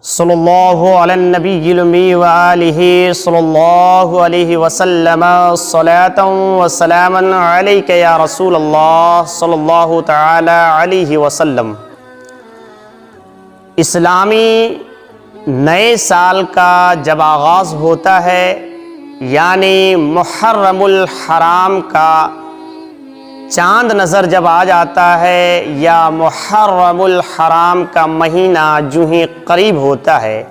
صلی اللہ علی النبی الامی وآلہ صلی اللہ علیہ وسلم صلاۃ و سلاما علیک یا رسول اللہ صلی اللہ تعالی علیہ وسلم۔ اسلامی نئے سال کا جب آغاز ہوتا ہے، یعنی محرم الحرام کا چاند نظر جب آ جاتا ہے یا محرم الحرام کا مہینہ جو ہی قریب ہوتا ہے،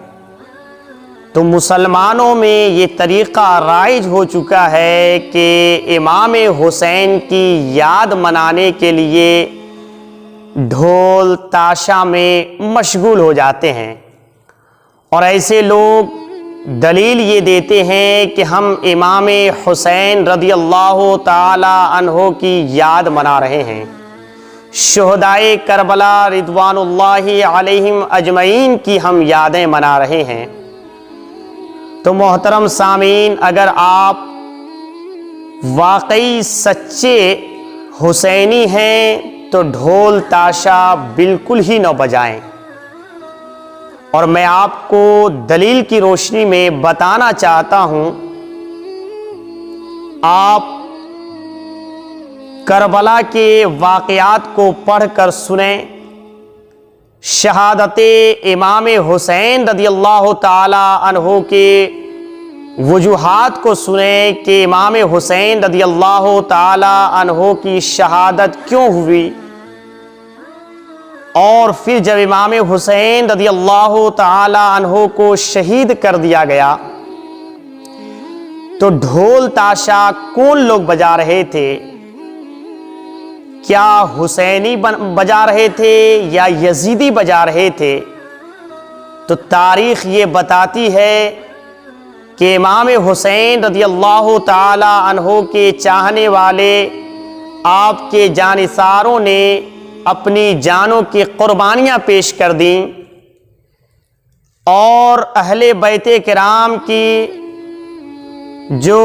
تو مسلمانوں میں یہ طریقہ رائج ہو چکا ہے کہ امام حسین کی یاد منانے کے لیے ڈھول تاشا میں مشغول ہو جاتے ہیں، اور ایسے لوگ دلیل یہ دیتے ہیں کہ ہم امام حسین رضی اللہ تعالی عنہ کی یاد منا رہے ہیں، شہدائے کربلا رضوان اللہ علیہم اجمعین کی ہم یادیں منا رہے ہیں۔ تو محترم سامعین، اگر آپ واقعی سچے حسینی ہیں تو ڈھول تاشا بالکل ہی نہ بجائیں، اور میں آپ کو دلیل کی روشنی میں بتانا چاہتا ہوں۔ آپ کربلا کے واقعات کو پڑھ کر سنیں، شہادت امام حسین رضی اللہ تعالی عنہ کے وجوہات کو سنیں کہ امام حسین رضی اللہ تعالی عنہ کی شہادت کیوں ہوئی، اور پھر جب امام حسین رضی اللہ تعالی عنہ کو شہید کر دیا گیا تو ڈھول تاشا کون لوگ بجا رہے تھے؟ کیا حسینی بجا رہے تھے یا یزیدی بجا رہے تھے؟ تو تاریخ یہ بتاتی ہے کہ امام حسین رضی اللہ تعالی عنہ کے چاہنے والے آپ کے جانثاروں نے اپنی جانوں کی قربانیاں پیش کر دیں، اور اہل بیت کرام کی جو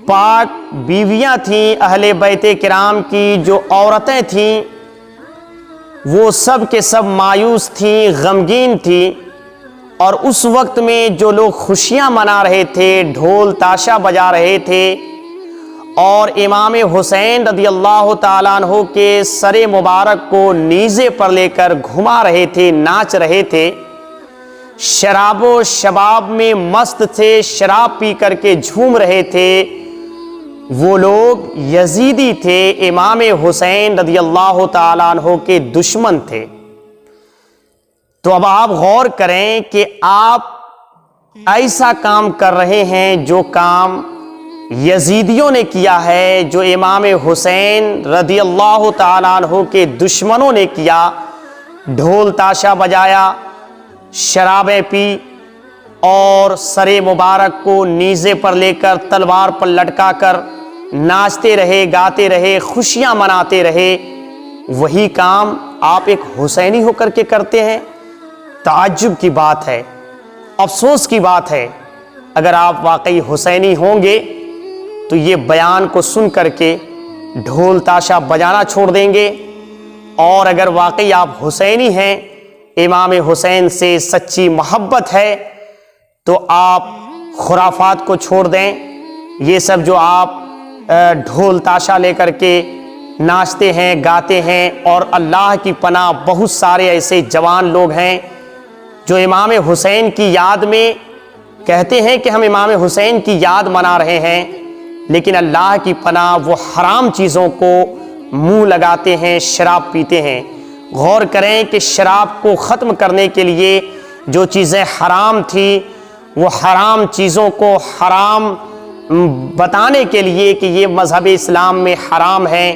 پاک بیویاں تھیں، اہل بیت کرام کی جو عورتیں تھیں، وہ سب کے سب مایوس تھیں، غمگین تھیں، اور اس وقت میں جو لوگ خوشیاں منا رہے تھے، ڈھول تاشا بجا رہے تھے، اور امام حسین رضی اللہ تعالیٰ عنہ کے سر مبارک کو نیزے پر لے کر گھما رہے تھے، ناچ رہے تھے، شراب و شباب میں مست تھے، شراب پی کر کے جھوم رہے تھے، وہ لوگ یزیدی تھے، امام حسین رضی اللہ تعالیٰ عنہ کے دشمن تھے۔ تو اب آپ غور کریں کہ آپ ایسا کام کر رہے ہیں جو کام یزیدیوں نے کیا ہے، جو امام حسین رضی اللہ تعالیٰ عنہ کے دشمنوں نے کیا، ڈھول تاشا بجایا، شرابیں پی، اور سر مبارک کو نیزے پر لے کر تلوار پر لٹکا کر ناچتے رہے، گاتے رہے، خوشیاں مناتے رہے۔ وہی کام آپ ایک حسینی ہو کر کے کرتے ہیں۔ تعجب کی بات ہے، افسوس کی بات ہے۔ اگر آپ واقعی حسینی ہوں گے تو یہ بیان کو سن کر کے ڈھول تاشا بجانا چھوڑ دیں گے، اور اگر واقعی آپ حسینی ہیں، امام حسین سے سچی محبت ہے، تو آپ خرافات کو چھوڑ دیں۔ یہ سب جو آپ ڈھول تاشا لے کر کے ناچتے ہیں، گاتے ہیں، اور اللہ کی پناہ بہت سارے ایسے جوان لوگ ہیں جو امام حسین کی یاد میں کہتے ہیں کہ ہم امام حسین کی یاد منا رہے ہیں، لیکن اللہ کی پناہ وہ حرام چیزوں کو منہ لگاتے ہیں، شراب پیتے ہیں۔ غور کریں کہ شراب کو ختم کرنے کے لیے جو چیزیں حرام تھیں، وہ حرام چیزوں کو حرام بتانے کے لیے کہ یہ مذہب اسلام میں حرام ہیں،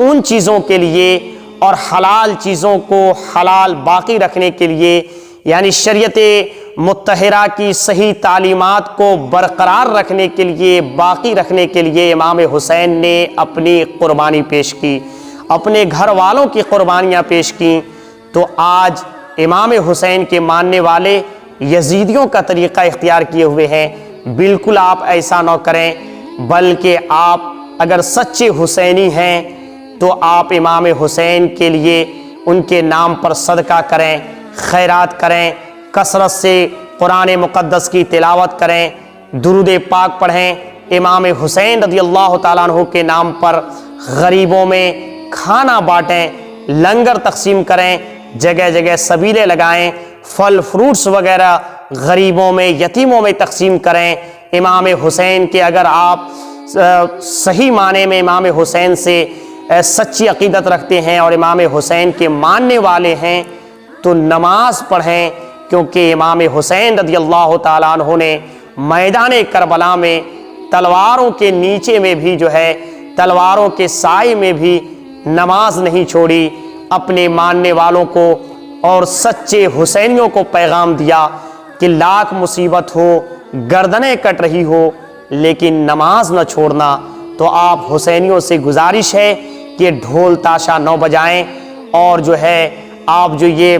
ان چیزوں کے لیے، اور حلال چیزوں کو حلال باقی رکھنے کے لیے، یعنی شریعت مطہرہ کی صحیح تعلیمات کو برقرار رکھنے کے لیے، باقی رکھنے کے لیے امام حسین نے اپنی قربانی پیش کی، اپنے گھر والوں کی قربانیاں پیش کی۔ تو آج امام حسین کے ماننے والے یزیدیوں کا طریقہ اختیار کیے ہوئے ہیں۔ بالکل آپ ایسا نہ کریں، بلکہ آپ اگر سچے حسینی ہیں تو آپ امام حسین کے لیے ان کے نام پر صدقہ کریں، خیرات کریں، کثرت سے قرآن مقدس کی تلاوت کریں، درود پاک پڑھیں، امام حسین رضی اللہ تعالیٰ عنہ کے نام پر غریبوں میں کھانا بانٹیں، لنگر تقسیم کریں، جگہ جگہ سبیلے لگائیں، پھل فروٹس وغیرہ غریبوں میں یتیموں میں تقسیم کریں۔ امام حسین کے اگر آپ صحیح معنی میں امام حسین سے سچی عقیدت رکھتے ہیں اور امام حسین کے ماننے والے ہیں تو نماز پڑھیں، کیونکہ امام حسین رضی اللہ تعالیٰ عنہ نے میدان کربلا میں تلواروں کے نیچے میں بھی تلواروں کے سائے میں بھی نماز نہیں چھوڑی، اپنے ماننے والوں کو اور سچے حسینیوں کو پیغام دیا کہ لاکھ مصیبت ہو، گردنیں کٹ رہی ہو، لیکن نماز نہ چھوڑنا۔ تو آپ حسینیوں سے گزارش ہے کہ ڈھول تاشا نہ بجائیں، اور آپ جو یہ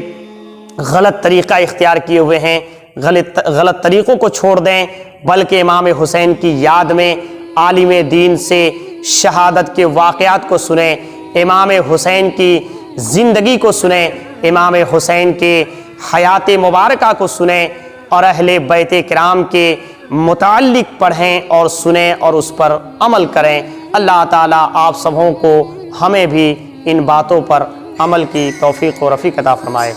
غلط طریقہ اختیار کیے ہوئے ہیں غلط طریقوں کو چھوڑ دیں، بلکہ امام حسین کی یاد میں عالم دین سے شہادت کے واقعات کو سنیں، امام حسین کی زندگی کو سنیں، امام حسین کے حیات مبارکہ کو سنیں، اور اہل بیت کرام کے متعلق پڑھیں اور سنیں اور اس پر عمل کریں۔ اللہ تعالیٰ آپ سبوں کو، ہمیں بھی ان باتوں پر عمل کی توفیق و رفیق عطا فرمائے۔